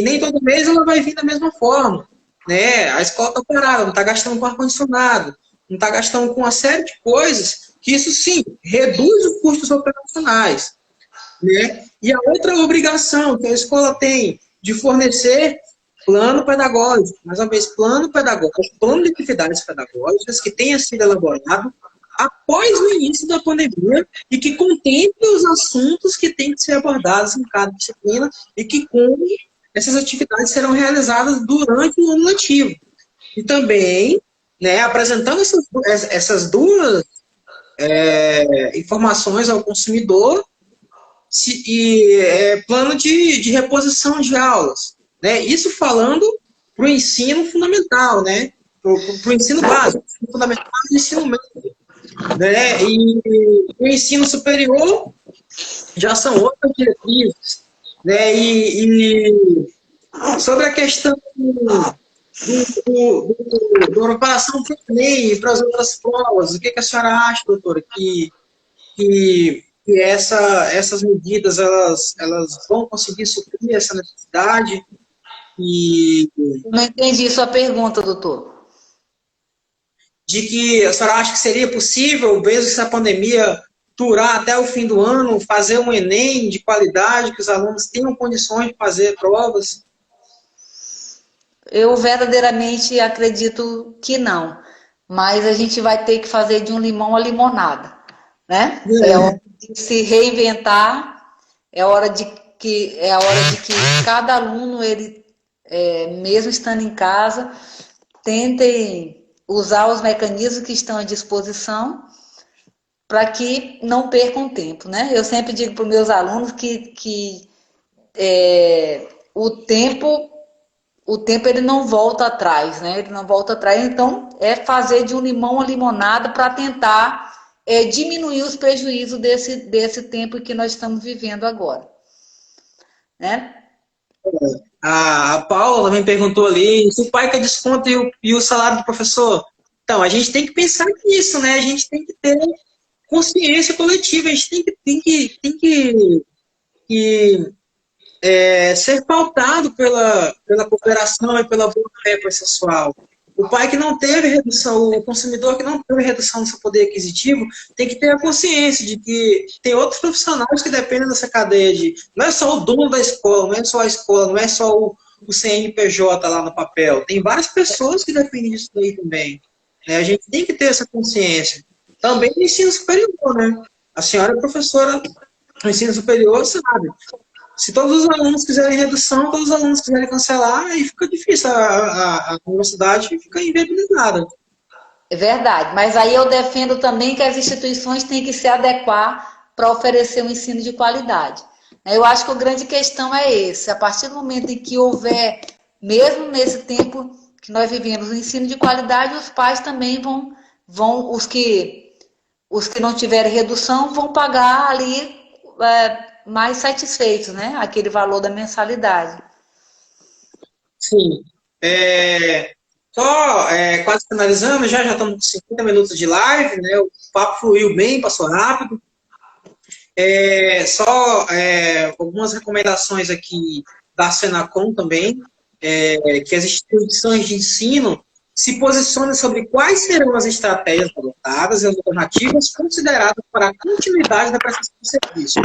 nem todo mês ela vai vir da mesma forma. Né? A escola está parada, não está gastando com ar-condicionado, não está gastando com uma série de coisas que isso sim reduz os custos operacionais. Né? E a outra obrigação que a escola tem de fornecer plano pedagógico, mais uma vez, plano pedagógico, plano de atividades pedagógicas que tenha sido elaborado após o início da pandemia e que contemple os assuntos que têm que ser abordados em cada disciplina e que como essas atividades serão realizadas durante o ano letivo. E também, né, apresentando essas duas informações ao consumidor plano de reposição de aulas. Né? Isso falando para o ensino fundamental, né? Para o ensino básico, ensino fundamental e ensino médio. Né? E o ensino superior já são outras diretrizes. Né? E sobre a questão da preparação para o Enem e para as outras provas, o que a senhora acha, doutora, que essas medidas elas vão conseguir suprir essa necessidade? E não entendi sua pergunta, doutor. De que a senhora acha que seria possível, mesmo se a pandemia durar até o fim do ano, fazer um Enem de qualidade, que os alunos tenham condições de fazer provas? Eu verdadeiramente acredito que não. Mas a gente vai ter que fazer de um limão a limonada, né? É hora de se reinventar, é a hora de que cada aluno, ele, mesmo estando em casa, tentem usar os mecanismos que estão à disposição para que não percam tempo, né? Eu sempre digo para os meus alunos que o tempo ele não volta atrás, né? Ele não volta atrás, então é fazer de um limão a limonada para tentar diminuir os prejuízos desse tempo que nós estamos vivendo agora, né? A Paula também perguntou ali, se o pai quer desconto e o salário do professor? Então, a gente tem que pensar nisso, né? A gente tem que ter consciência coletiva, a gente tem que ser pautado pela cooperação e pela boa-fé processual. O pai que não teve redução, o consumidor que não teve redução do seu poder aquisitivo, tem que ter a consciência de que tem outros profissionais que dependem dessa cadeia de... Não é só o dono da escola, não é só a escola, não é só o CNPJ lá no papel. Tem várias pessoas que dependem disso aí também. A gente tem que ter essa consciência. Também no ensino superior, né? A senhora é professora no ensino superior, sabe? Se todos os alunos quiserem redução, todos os alunos quiserem cancelar, aí fica difícil, a universidade fica inviabilizada. É verdade, mas aí eu defendo também que as instituições têm que se adequar para oferecer um ensino de qualidade. Eu acho que a grande questão é esse, a partir do momento em que houver, mesmo nesse tempo que nós vivemos, o ensino de qualidade, os pais também vão os que não tiverem redução, vão pagar ali mais satisfeitos, né? Aquele valor da mensalidade. Sim. Só quase finalizando, já estamos com 50 minutos de live, né? O papo fluiu bem, passou rápido. Algumas recomendações aqui da Senacom também, que as instituições de ensino se posicionem sobre quais serão as estratégias adotadas e as alternativas consideradas para a continuidade da prestação de serviço.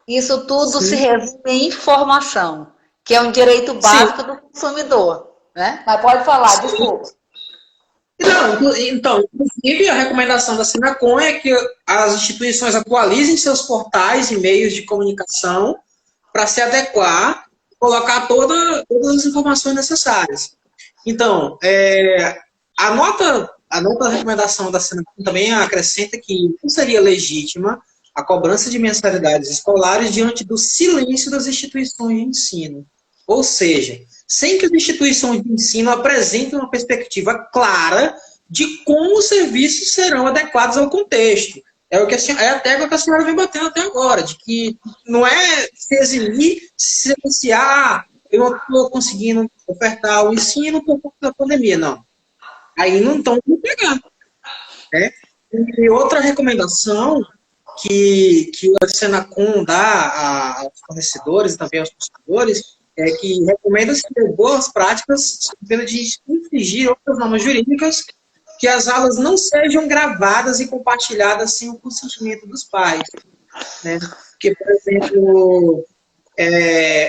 Isso tudo se resume em informação, que é um direito básico do consumidor, né? Mas pode falar, desculpa. Então, inclusive, a recomendação da Senacom é que as instituições atualizem seus portais e meios de comunicação para se adequar, colocar todas as informações necessárias. Então, a nota da recomendação da Senacom também acrescenta que não seria legítima a cobrança de mensalidades escolares diante do silêncio das instituições de ensino. Ou seja, sem que as instituições de ensino apresentem uma perspectiva clara de como os serviços serão adequados ao contexto. É a tecla que a senhora vem batendo até agora, de que não é se eximir, se silenciar, eu não estou conseguindo ofertar o ensino por conta da pandemia, não. Aí não estão pegando. Né? E outra recomendação que a Senacom dá aos fornecedores e também aos consumidores é que recomenda-se ter boas práticas sob pena de infringir outras normas jurídicas, que as aulas não sejam gravadas e compartilhadas sem o consentimento dos pais. Né? Porque, por exemplo,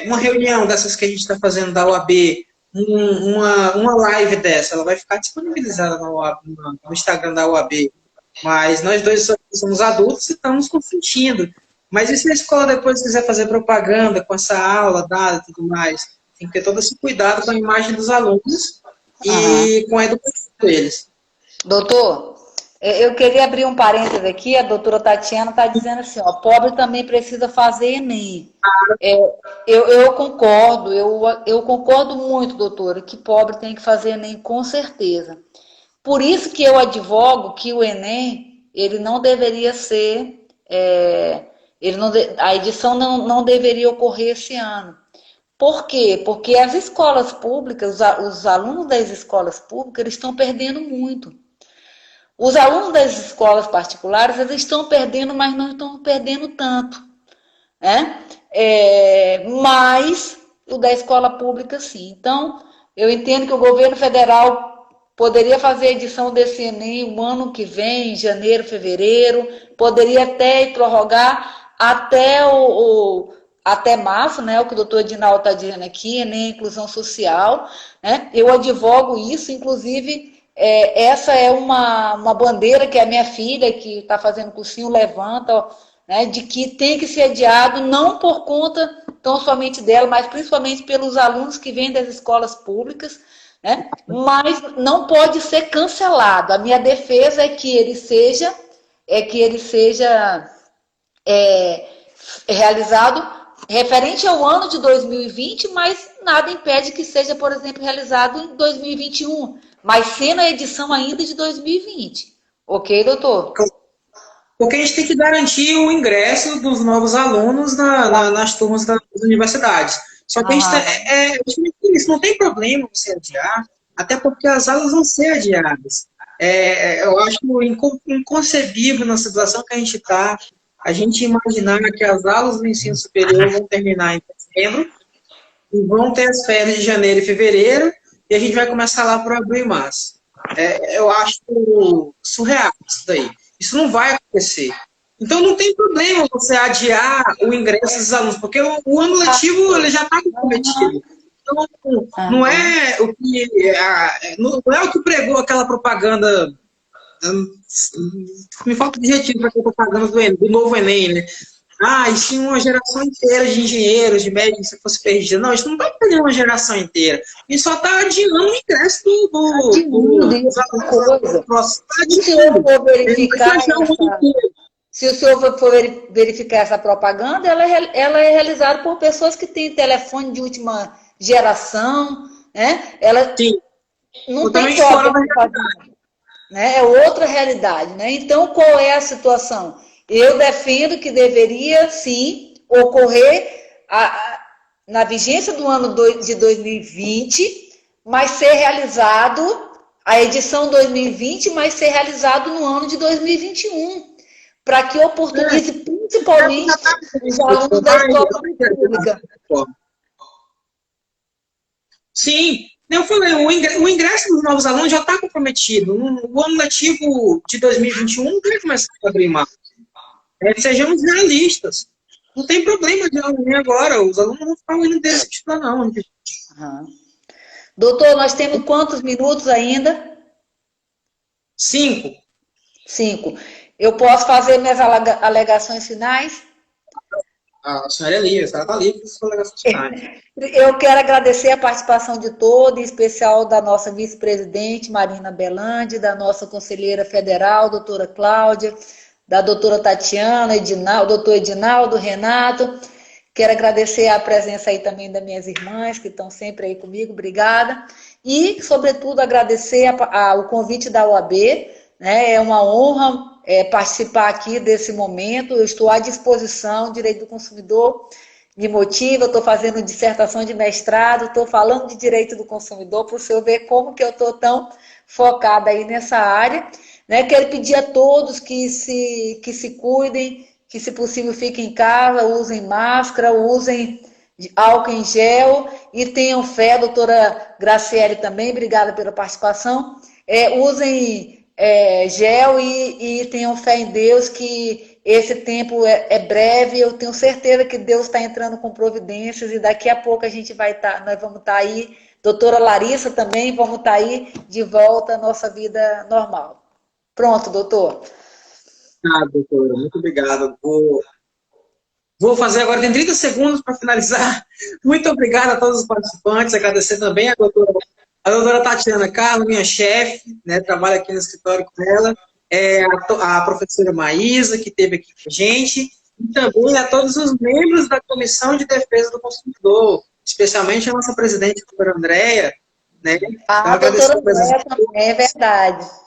uma reunião dessas que a gente está fazendo da OAB, uma live dessa, ela vai ficar disponibilizada no Instagram da UAB. Mas nós dois somos adultos e estamos consentindo. Mas e se a escola depois quiser fazer propaganda com essa aula dada e tudo mais? Tem que ter todo esse cuidado com a imagem dos alunos e com a educação deles. Doutor, eu queria abrir um parênteses aqui, a doutora Tatiana está dizendo assim, ó, pobre também precisa fazer Enem. Eu concordo, eu concordo muito, doutora, que pobre tem que fazer Enem, com certeza. Por isso que eu advogo que o Enem, ele não deveria ser, a edição não deveria ocorrer esse ano. Por quê? Porque as escolas públicas, os alunos das escolas públicas, eles estão perdendo muito. Os alunos das escolas particulares, eles estão perdendo, mas não estão perdendo tanto. Né? Mas o da escola pública, sim. Então, eu entendo que o governo federal poderia fazer a edição desse Enem o ano que vem, janeiro, fevereiro, poderia até prorrogar até março, né, o que o doutor Edinaldo está dizendo aqui, Enem Inclusão Social. Né? Eu advogo isso, inclusive, essa é uma bandeira que a minha filha, que está fazendo cursinho, levanta, né, de que tem que ser adiado, não por conta tão somente dela, mas principalmente pelos alunos que vêm das escolas públicas, né? Mas não pode ser cancelado. A minha defesa é que ele seja realizado referente ao ano de 2020, mas nada impede que seja, por exemplo, realizado em 2021, mas sendo a edição ainda de 2020. Ok, doutor? Porque a gente tem que garantir o ingresso dos novos alunos nas turmas das universidades. Só que a gente isso não tem problema você adiar, até porque as aulas vão ser adiadas. Eu acho inconcebível na situação que a gente está, a gente imaginar que as aulas do ensino superior vão terminar em dezembro e vão ter as férias de janeiro e fevereiro e a gente vai começar lá para abril e março. Eu acho surreal isso daí. Isso não vai acontecer. Então não tem problema você adiar o ingresso dos alunos, porque o ano letivo ele já está comprometido. Então não é o que pregou aquela propaganda. Me falta adjetivo para aquela propaganda do novo Enem, né? E se uma geração inteira de engenheiros, de médicos, se fosse perdida. Não, isso não está perdendo uma geração inteira. Isso só está adiando o ingresso do próximo. Se o senhor for verificar essa propaganda, ela é realizada por pessoas que têm telefone de última geração, né? Ela Sim. não tem pobre, né? É outra realidade, né? Então, qual é a situação? Eu defendo que deveria, sim, ocorrer na vigência do ano de 2020, mas ser realizado, a edição 2020, mas ser realizado no ano de 2021, para que oportunize principalmente os alunos da escola pública. Sim, eu falei, o ingresso dos novos alunos já está comprometido. O ano letivo de 2021 não vai começar a abrir março. Sejamos realistas. Não tem problema de aluno agora. Os alunos não vão ficar indo desse estudar, não. Doutor, nós temos quantos minutos ainda? 5. Eu posso fazer minhas alegações finais? A senhora é livre, a senhora está livre para as alegações finais. Eu quero agradecer a participação de todos, em especial da nossa vice-presidente, Marina Belandi, da nossa conselheira federal, doutora Cláudia, da doutora Tatiana, doutor Edinaldo, Renato. Quero agradecer a presença aí também das minhas irmãs, que estão sempre aí comigo, obrigada. E, sobretudo, agradecer o convite da UAB, né? É uma honra participar aqui desse momento. Eu estou à disposição, o direito do consumidor me motiva, eu estou fazendo dissertação de mestrado, estou falando de direito do consumidor, para o senhor ver como que eu estou tão focada aí nessa área. Né? Quero pedir a todos que se cuidem, que se possível fiquem em casa, usem máscara, usem álcool em gel e tenham fé, doutora Graciele também, obrigada pela participação, usem gel e tenham fé em Deus que esse tempo é breve, eu tenho certeza que Deus está entrando com providências e daqui a pouco nós vamos estar aí Doutora Larissa também, vamos estar aí de volta à nossa vida normal. Pronto, doutor. Ah, doutora, muito obrigado. Vou fazer agora, tem 30 segundos para finalizar. Muito obrigado a todos os participantes, agradecer também a doutora Tatiana Carlos, minha chefe, né, trabalho aqui no escritório com ela, a professora Maísa, que esteve aqui com a gente, e também a todos os membros da Comissão de Defesa do Consumidor, especialmente a nossa presidente, a doutora Andréia, né? Então, A doutora Andréia também, é verdade.